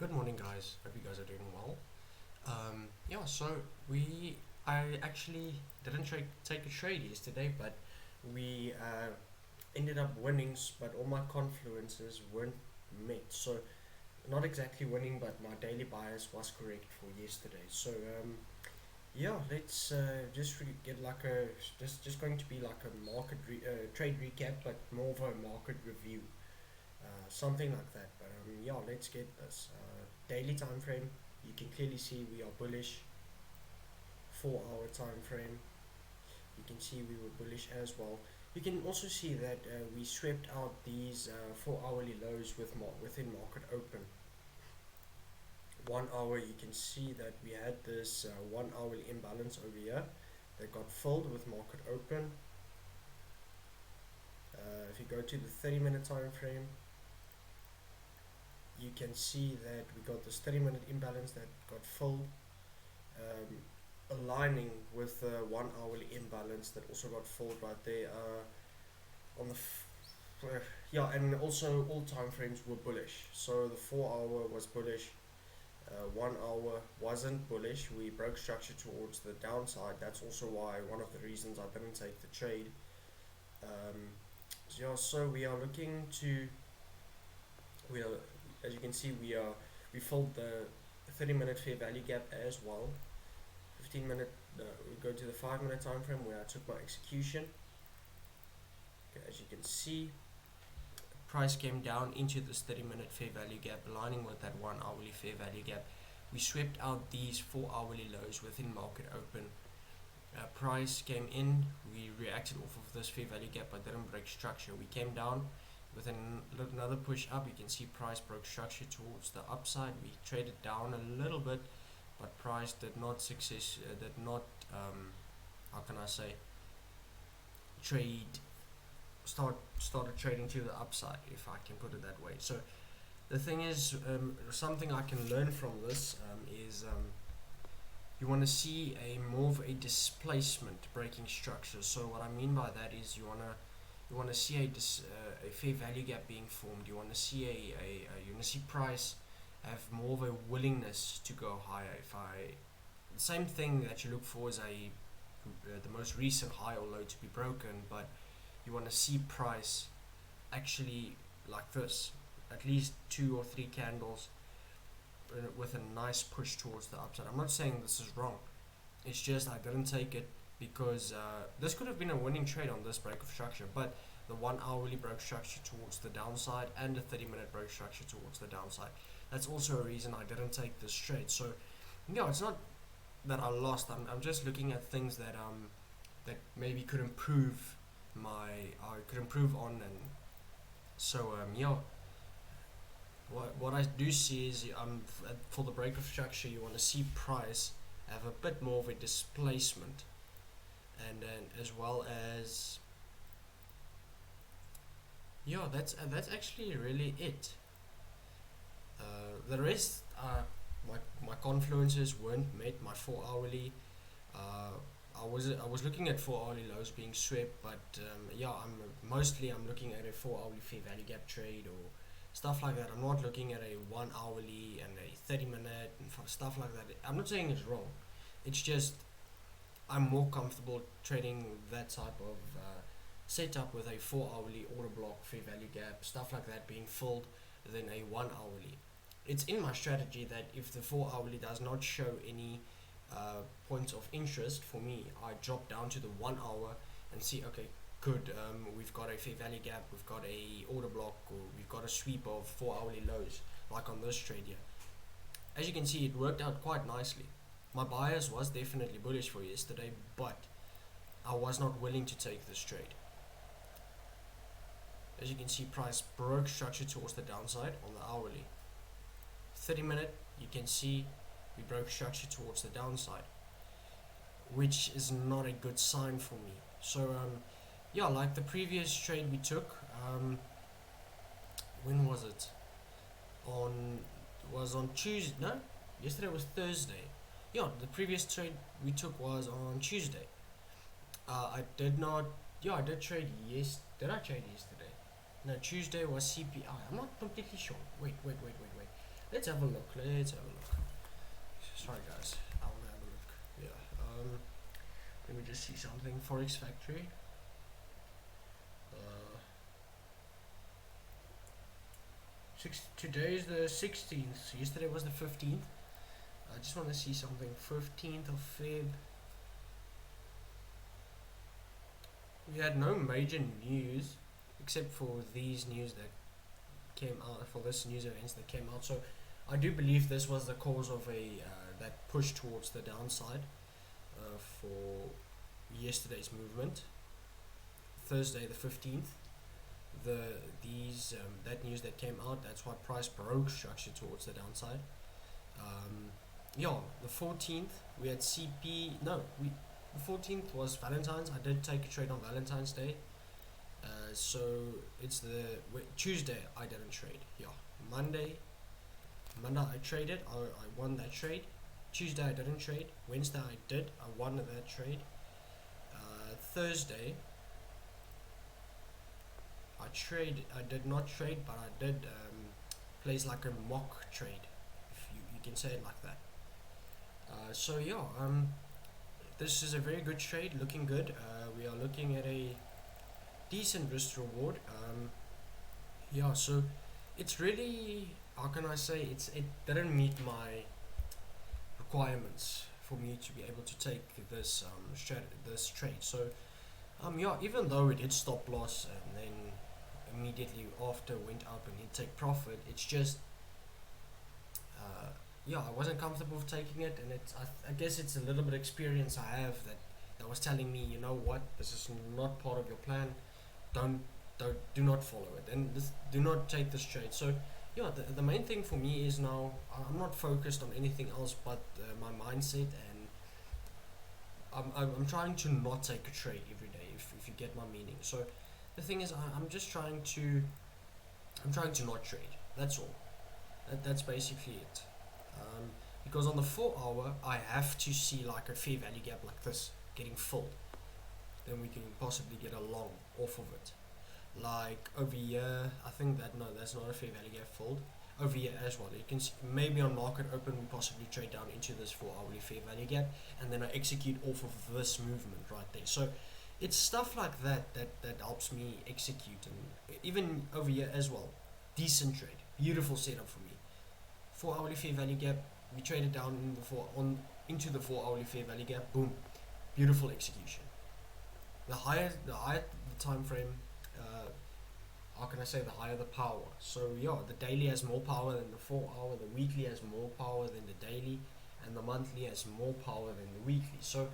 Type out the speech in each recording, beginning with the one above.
Good morning, guys. Hope you guys are doing well. Yeah, so I actually didn't take a trade yesterday, but we ended up winning, but all my confluences weren't met. So, not exactly winning, but my daily bias was correct for yesterday. So, yeah, let's get like just going to be like a trade recap, but more of a market review. Something like that. But yeah, let's get this daily time frame. You can clearly see we are bullish. 4 hour time frame. You can see we were bullish as well. You can also see that we swept out these 4 hourly lows within market open. 1 hour, you can see that we had this 1 hourly imbalance over here that got filled with market open. If you go to the 30-minute time frame, you can see that we got this 30-minute imbalance that got filled, um, aligning with the 1 hourly imbalance that also got filled right there on the yeah, and also all time frames were bullish. So the 4 hour was bullish, 1 hour wasn't bullish. We broke structure towards the downside. That's also why one of the reasons I didn't take the trade. So yeah, so we are looking to we are, as you can see, we filled the 30-minute fair value gap as well. 15-minute, we go to the 5-minute time frame where I took my execution. Okay, as you can see, price came down into this 30-minute fair value gap, aligning with that 1 hourly fair value gap. We swept out these 4 hourly lows within market open. Price came in, we reacted off of this fair value gap but didn't break structure. We came down with another push up. You can see price broke structure towards the upside. We traded down a little bit, but price did not how can I say, trade started trading to the upside, if I can put it that way. So the thing is, something I can learn from this is you want to see a more of a displacement breaking structure. So what I mean by that is you want to see a fair value gap being formed. You want to see you want to see price have more of a willingness to go higher. The same thing that you look for is the most recent high or low to be broken, but you want to see price actually like this, at least 2 or 3 candles with a nice push towards the upside. I'm not saying this is wrong. It's just I didn't take it because this could have been a winning trade on this break of structure, but the 1 hourly broke structure towards the downside and the 30-minute broke structure towards the downside. That's also a reason I didn't take this trade. So yeah, it's not that I lost. I'm just looking at things that that maybe could improve I could improve on. And so yeah, what I do see is for the break of structure, you want to see price have a bit more of a displacement, and then as well as yeah, that's actually really it. The rest, my confluences weren't met. My 4 hourly, I was looking at 4 hourly lows being swept, but yeah, I'm looking at a 4 hourly fair value gap trade or stuff like that. I'm not looking at a 1 hourly and a 30-minute and stuff like that. I'm not saying it's wrong. It's just I'm more comfortable trading that type of setup with a 4 hourly order block, fair value gap, stuff like that being filled than a 1 hourly. It's in my strategy that if the 4 hourly does not show any points of interest for me, I drop down to the 1 hour and see, okay, good, we've got a fair value gap, we've got a order block, or we've got a sweep of 4 hourly lows, like on this trade here. As you can see, it worked out quite nicely. My bias was definitely bullish for yesterday, but I was not willing to take this trade. As you can see, price broke structure towards the downside on the hourly. 30-minute, you can see we broke structure towards the downside, which is not a good sign for me. So yeah, like the previous trade we took, when was it? On Tuesday. No, yesterday was Thursday. Yeah, the previous trade we took was on Tuesday. I did not. Yeah, I did trade. Yes, did I trade yesterday? No, Tuesday was CPI. I'm not completely sure. Wait. Let's have a look. Let's have a look. Sorry, guys. I want to have a look. Yeah. Let me just see something. Forex Factory. Today is the 16th. Yesterday was the 15th. I just want to see something. 15th of Feb. We had no major news except for these news that came out, for this news events that came out. So I do believe this was the cause of that push towards the downside for yesterday's movement. Thursday the 15th. That news that came out, that's why price broke structure towards the downside. Yeah, the 14th we had CP. No, the 14th was Valentine's. I did take a trade on Valentine's Day. So it's Tuesday I didn't trade. Yeah, Monday I traded. I won that trade. Tuesday I didn't trade. Wednesday I did. I won that trade. Thursday I did not trade, but I did place like a mock trade, if you can say it like that. So yeah, this is a very good trade, looking good. We are looking at a decent risk reward. Yeah, so it's really, how can I say, it didn't meet my requirements for me to be able to take this this trade. So yeah, even though it did stop loss and then immediately after went up and did take profit, it's just yeah, I wasn't comfortable with taking it, and I guess it's a little bit of experience I have that was telling me, you know what, this is not part of your plan. Do not follow it, and do not take this trade. So yeah, the main thing for me is now I'm not focused on anything else but my mindset, and I'm trying to not take a trade every day, if you get my meaning. So the thing is, I'm trying to not trade. That's all. That's basically it. Because on the 4 hour, I have to see like a fair value gap like this getting filled. Then we can possibly get a long off of it. Like over here, I think that's not a fair value gap filled. Over here as well, you can see maybe on market open we possibly trade down into this 4 hourly fair value gap, and then I execute off of this movement right there. So it's stuff like that helps me execute. And even over here as well, decent trade, beautiful setup for me. 4 hourly fair value gap, we traded down into the 4 hourly fair value gap, boom, beautiful execution. The higher the time frame, how can I say, the higher the power. So yeah, the daily has more power than the 4 hour, the weekly has more power than the daily, and the monthly has more power than the weekly. So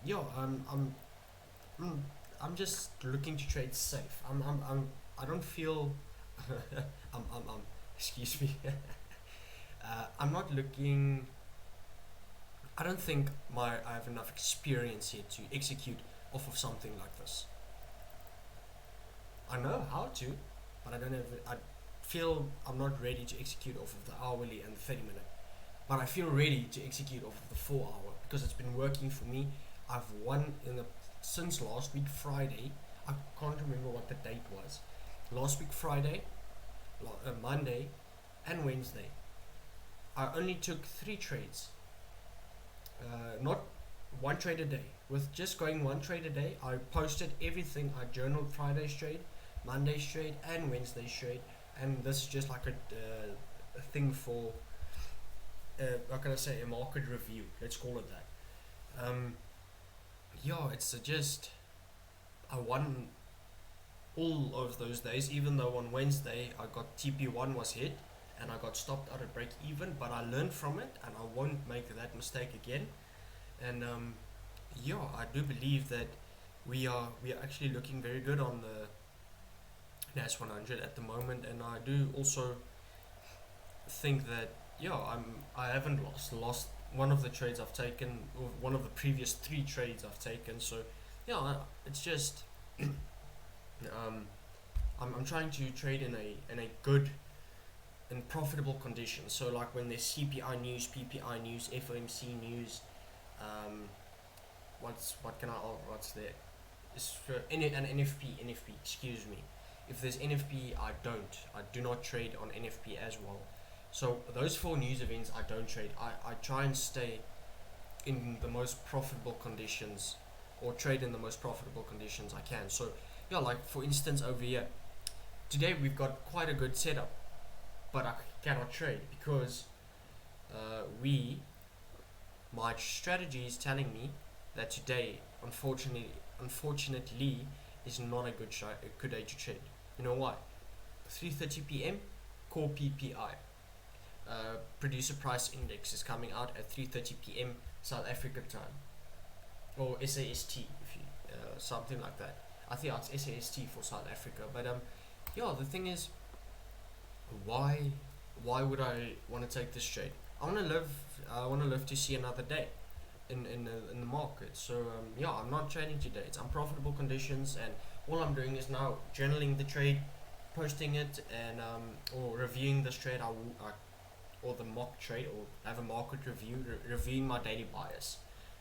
yeah, I'm just looking to trade safe. I don't feel excuse me. I'm not looking. I don't think I have enough experience here to execute off of something like this. I know how to, but I don't have. I feel I'm not ready to execute off of the hourly and the 30-minute, but I feel ready to execute off of the 4 hour because it's been working for me. I've won since last week Friday. I can't remember what the date was. Last week Friday, Monday, and Wednesday. I only took 3 trades. Not one trade a day. With just going one trade a day, I posted everything. I journaled Friday's trade, Monday's trade, and Wednesday's trade. And this is just like a thing for, how can I say, a market review. Let's call it that. Yeah, it's just, I won all of those days, even though on Wednesday I got TP1 was hit and I got stopped out at break even, but I learned from it and I won't make that mistake again. And yeah, I do believe that we are actually looking very good on the NAS 100 at the moment, and I do also think that yeah, I haven't lost one of the trades I've taken, or one of the previous 3 trades I've taken. So yeah, it's just I'm trying to trade in a good and profitable condition. So like when there's CPI news, PPI news, FOMC news, what's there? It's for an NFP. Excuse me. If there's NFP, I do not trade on NFP as well. So those 4 news events I don't trade. I try and stay in the most profitable conditions, or trade in the most profitable conditions I can. So yeah, like for instance over here, today we've got quite a good setup, but I cannot trade because we my strategy is telling me that today, unfortunately, is not a good day to trade. You know why? 3:30 p.m. core PPI, producer price index, is coming out at 3:30 p.m. South African time, or SAST, if you something like that. I think it's SAST for South Africa. But yeah, the thing is, why why would I want to take this trade? I want to live to see another day in the market. So yeah, I'm not trading today. It's unprofitable conditions, and all I'm doing is now journaling the trade, posting it, and or reviewing this trade. Or the mock trade, or have a market review, reviewing my daily bias,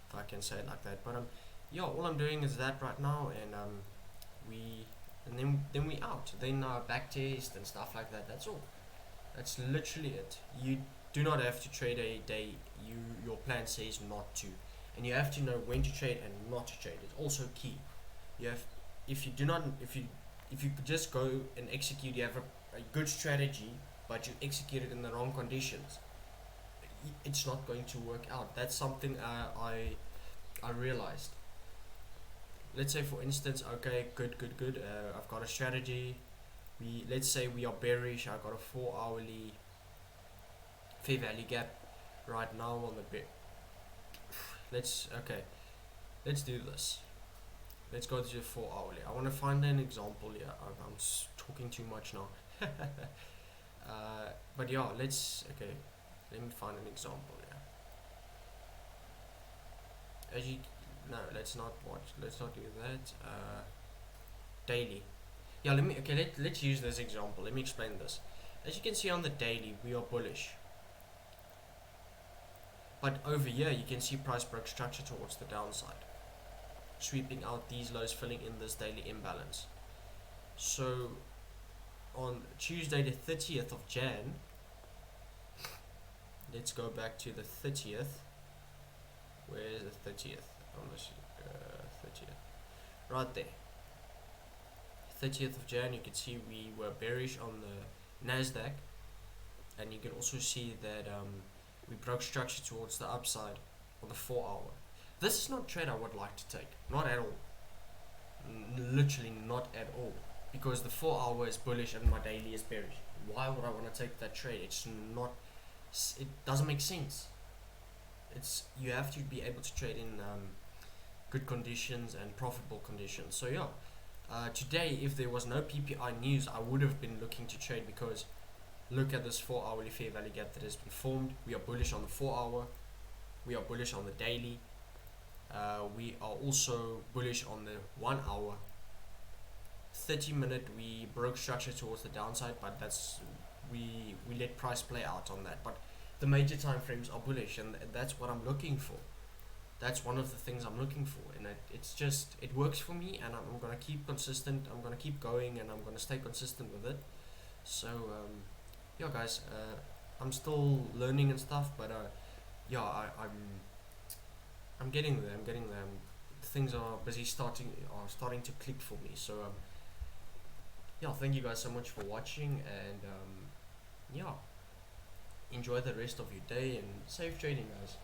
if I can say it like that. But yeah, all I'm doing is that right now, and we and then we out. Then back test and stuff like that. That's all. That's literally it. You do not have to trade a day your plan says not to, and you have to know when to trade and not to trade. It's also key. You have if you do not if you could just go and execute, you have a good strategy, but you execute it in the wrong conditions. It's not going to work out. That's something I realized. Let's say for instance, okay, good. I've got a strategy. Let's say we are bearish. I've got a 4 hourly fair value gap right now on the bit. Let's do this. Let's go to the 4 hourly. I want to find an example here. I'm talking too much now. But yeah, let me find an example here. No, let's not do that. Daily. Yeah, let's use this example. Let me explain this. As you can see on the daily, we are bullish. But over here, you can see price broke structure towards the downside, sweeping out these lows, filling in this daily imbalance. So on Tuesday the 30th of Jan, let's go back to the 30th. Where is the 30th? 30th. Right there. 30th of Jan, you can see we were bearish on the Nasdaq, and you can also see that we broke structure towards the upside on the 4 hour. This is not a trade I would like to take, not at all. Literally not at all, because the 4 hour is bullish and my daily is bearish. Why would I want to take that trade? It doesn't make sense. You have to be able to trade in good conditions and profitable conditions. So yeah, today, if there was no PPI news, I would have been looking to trade, because look at this 4 hourly fair value gap that has been formed. We are bullish on the 4 hour. We are bullish on the daily. We are also bullish on the 1 hour. 30-minute, we broke structure towards the downside, but we let price play out on that. But the major time frames are bullish, and that's what I'm looking for. That's one of the things I'm looking for, and it works for me, and I'm gonna keep consistent. I'm gonna keep going, and I'm gonna stay consistent with it. So yeah, guys, I'm still learning and stuff, but yeah, I'm getting there. Things are starting to click for me. So yeah, thank you guys so much for watching, and yeah, enjoy the rest of your day and safe trading, guys.